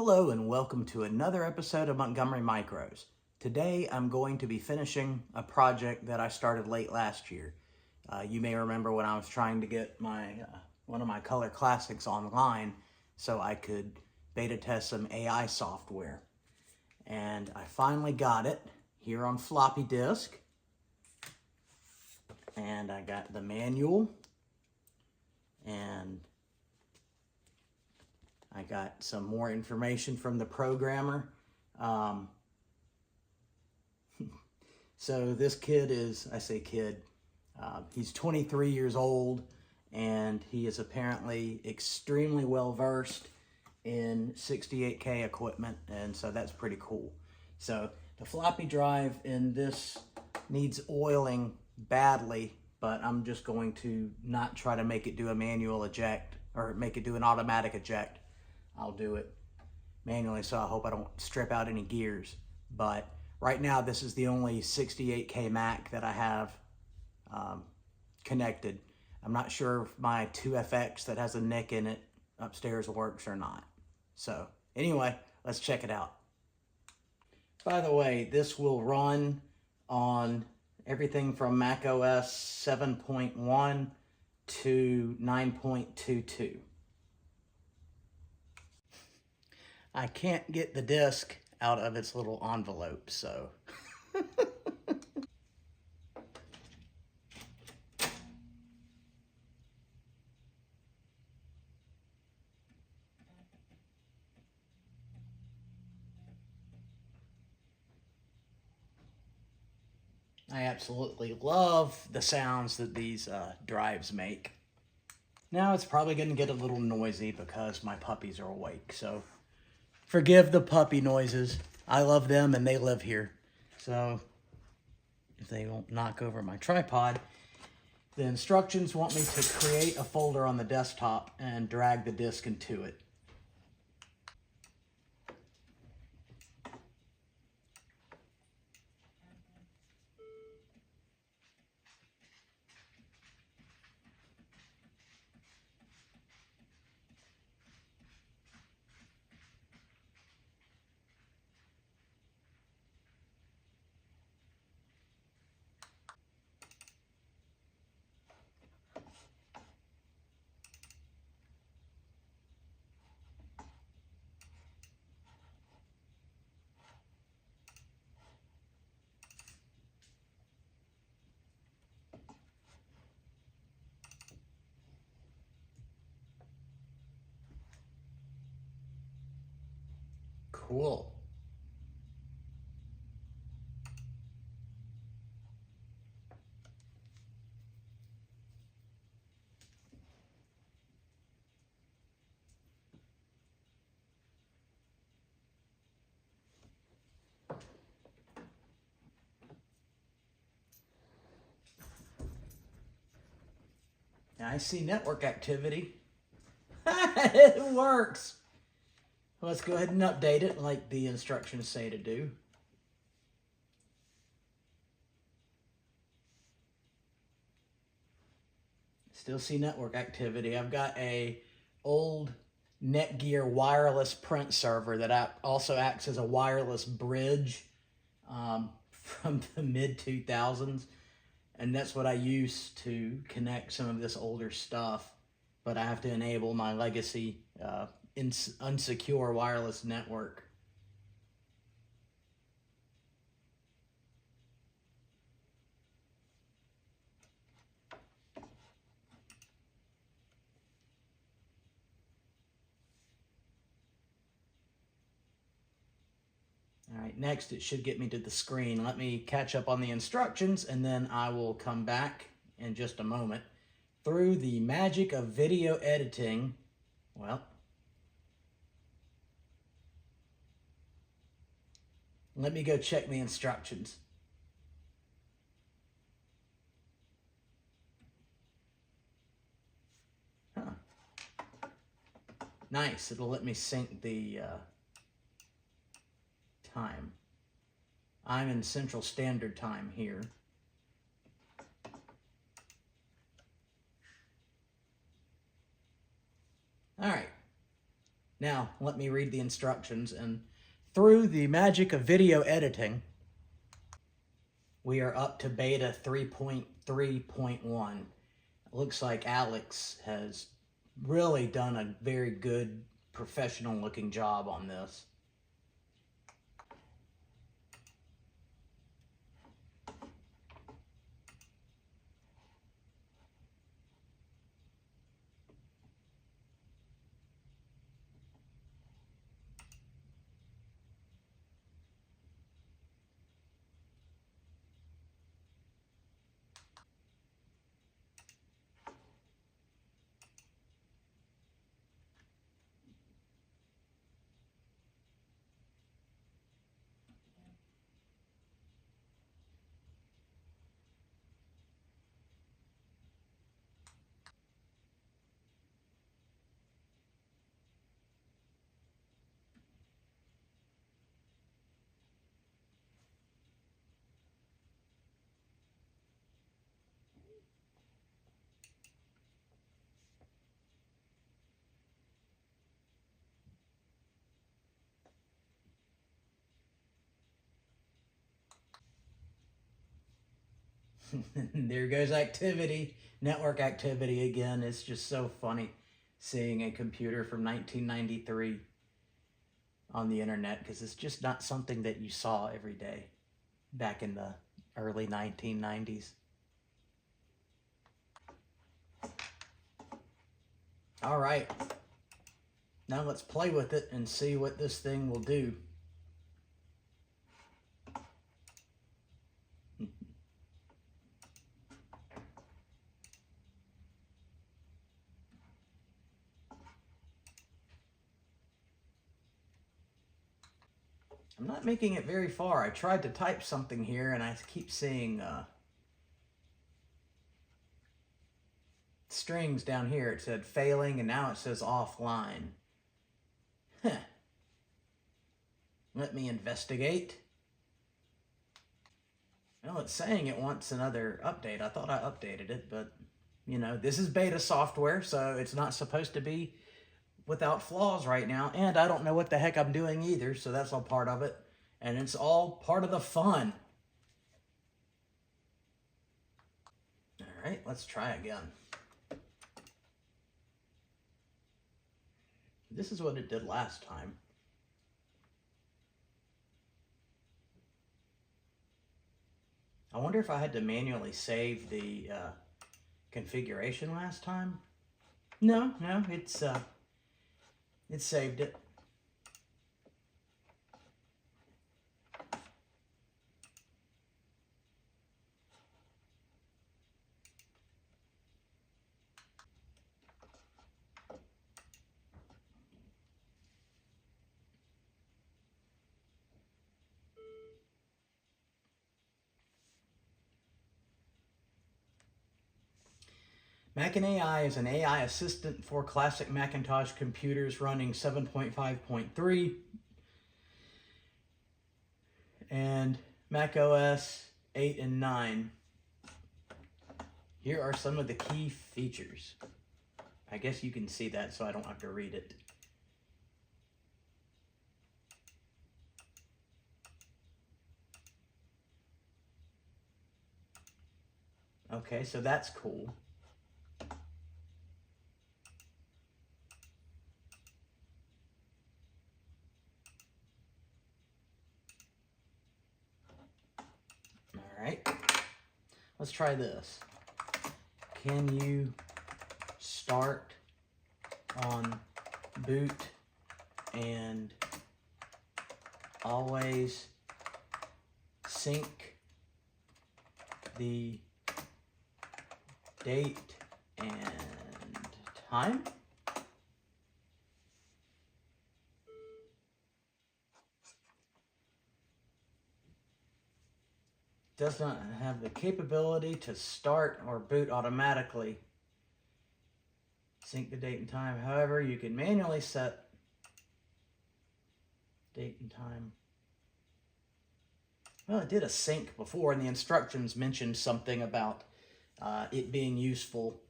Hello and welcome to another episode of Montgomery Micros. Today I'm going to be finishing a project that I started late last year. You may remember when I was trying to get one of my color classics online so I could beta test some AI software. And I finally got it here on floppy disk. And I got the manual and I got some more information from the programmer. So this kid is, I say kid, he's 23 years old and he is apparently extremely well versed in 68K equipment, and so that's pretty cool. So the floppy drive in this needs oiling badly, but I'm just going to not try to make it do a manual eject or make it do an automatic eject. I'll do it manually, so I hope I don't strip out any gears. But right now, this is the only 68K Mac that I have connected. I'm not sure if my 2FX that has a NIC in it upstairs works or not. So anyway, let's check it out. By the way, this will run on everything from macOS 7.1 to 9.22. I can't get the disk out of its little envelope, so. I absolutely love the sounds that these drives make. Now it's probably going to get a little noisy because my puppies are awake, so forgive the puppy noises. I love them and they live here. So if they won't knock over my tripod, the instructions want me to create a folder on the desktop and drag the disk into it. Cool. I see network activity. It works. Let's go ahead and update it like the instructions say to do. Still see network activity. I've got a old Netgear wireless print server that also acts as a wireless bridge from the mid-2000s. And that's what I use to connect some of this older stuff. But I have to enable my legacy unsecure wireless network. All right, next it should get me to the screen. Let me catch up on the instructions and then I will come back in just a moment. Through the magic of video editing, well, let me go check the instructions. Huh. Nice, it'll let me sync the time. I'm in Central Standard Time here. All right. Now, let me read the instructions, and through the magic of video editing, we are up to beta 3.3.1. It looks like Alex has really done a very good, professional-looking job on this. There goes activity, network activity again. It's just so funny seeing a computer from 1993 on the internet, because it's just not something that you saw every day back in the early 1990s. All right, now let's play with it and see what this thing will do. I'm not making it very far. I tried to type something here and I keep seeing strings down here. It said failing and now it says offline. Huh. Let me investigate. Well, it's saying it wants another update. I thought I updated it, but you know, this is beta software, so it's not supposed to be without flaws right now, and I don't know what the heck I'm doing either, so that's all part of it, and it's all part of the fun. All right, let's try again. This is what it did last time. I wonder if I had to manually save the configuration last time. No, it saved it. MacinAI is an AI assistant for classic Macintosh computers running 7.5.3 and macOS 8 and 9. Here are some of the key features. I guess you can see that, so I don't have to read it. Okay, so that's cool. All right, let's try this. Can you start on boot and always sync the date and time? Does not have the capability to start or boot automatically. Sync the date and time. However, you can manually set date and time. Well, it did a sync before, and the instructions mentioned something about it being useful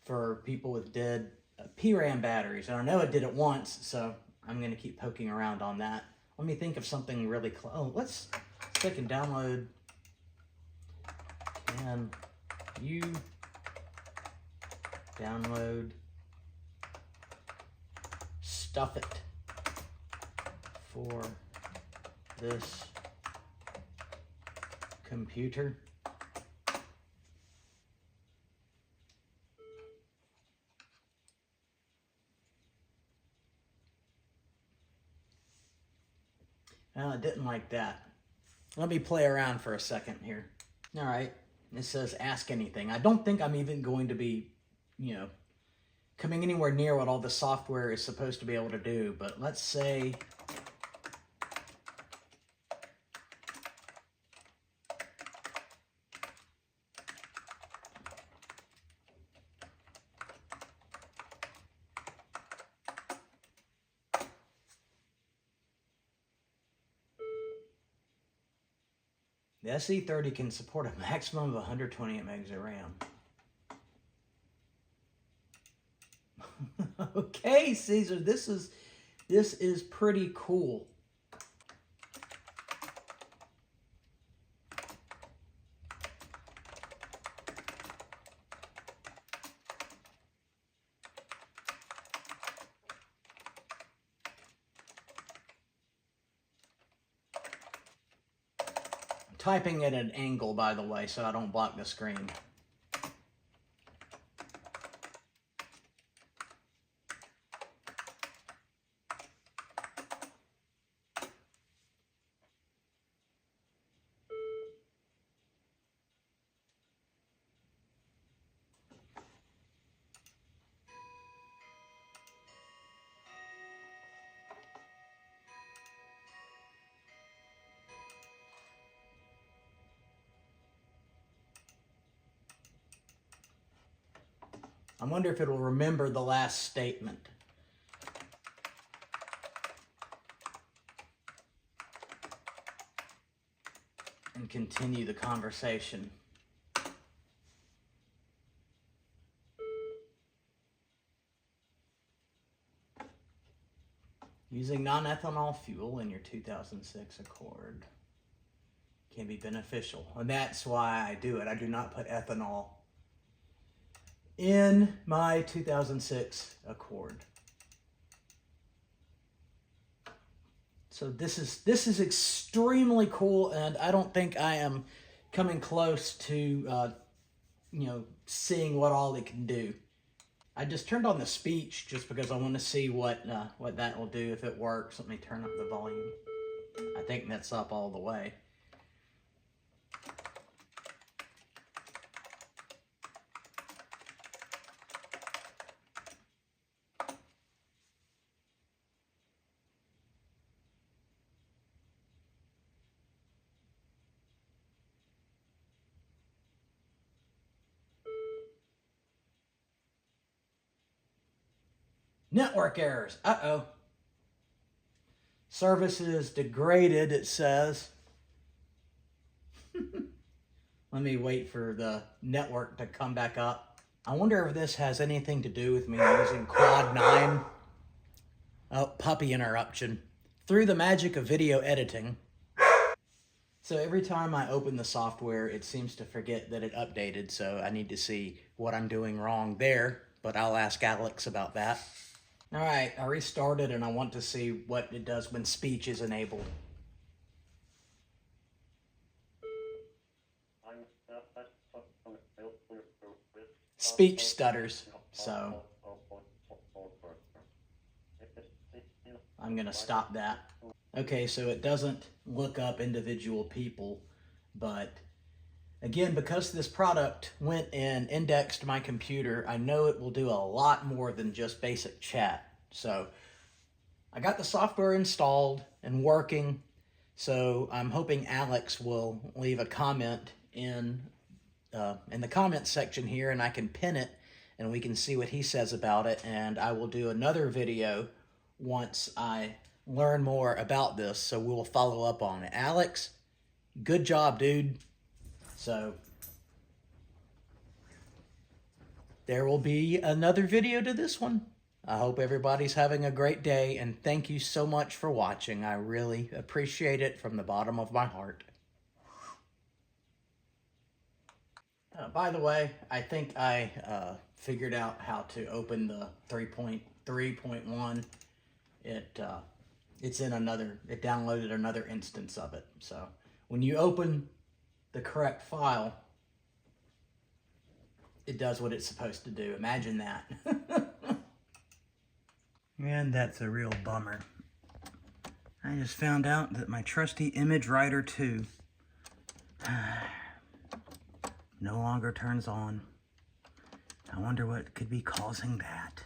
for people with dead PRAM batteries. And I know it did it once, so I'm going to keep poking around on that. Let me think of something really close. Oh, let's see if I can download. Can you download Stuff It for this computer? Well, I didn't like that. Let me play around for a second here. All right, it says ask anything. I don't think I'm even going to be, coming anywhere near what all the software is supposed to be able to do, but let's say the SE30 can support a maximum of 128 megs of RAM. Okay, Caesar, this is pretty cool. I'm typing at an angle, by the way, so I don't block the screen. I wonder if it'll remember the last statement. And continue the conversation. Using non-ethanol fuel in your 2006 Accord can be beneficial. And that's why I do it. I do not put ethanol in my 2006 Accord. So this is extremely cool, and I don't think I am coming close to seeing what all it can do. I just turned on the speech just because I want to see what that will do if it works. Let me turn up the volume. I think that's up all the way. Network errors. Uh-oh. Services degraded, it says. Let me wait for the network to come back up. I wonder if this has anything to do with me using Quad 9. Oh, puppy interruption. Through the magic of video editing. So every time I open the software, it seems to forget that it updated, so I need to see what I'm doing wrong there, but I'll ask Alex about that. All right, I restarted and I want to see what it does when speech is enabled. Speech stutters, so I'm gonna stop that. Okay, so it doesn't look up individual people, but again, because this product went and indexed my computer, I know it will do a lot more than just basic chat. So I got the software installed and working, so I'm hoping Alex will leave a comment in the comments section here, and I can pin it and we can see what he says about it, and I will do another video once I learn more about this, so we'll follow up on it. Alex, good job, dude. So there will be another video to this one. I hope everybody's having a great day, and thank you so much for watching. I really appreciate it from the bottom of my heart. By the way, I think I figured out how to open the 3.3.1. It's in another, it downloaded another instance of it. So when you open the correct file, it does what it's supposed to do. Imagine that. And that's a real bummer. I just found out that my trusty Image Writer 2 no longer turns on. I wonder what could be causing that.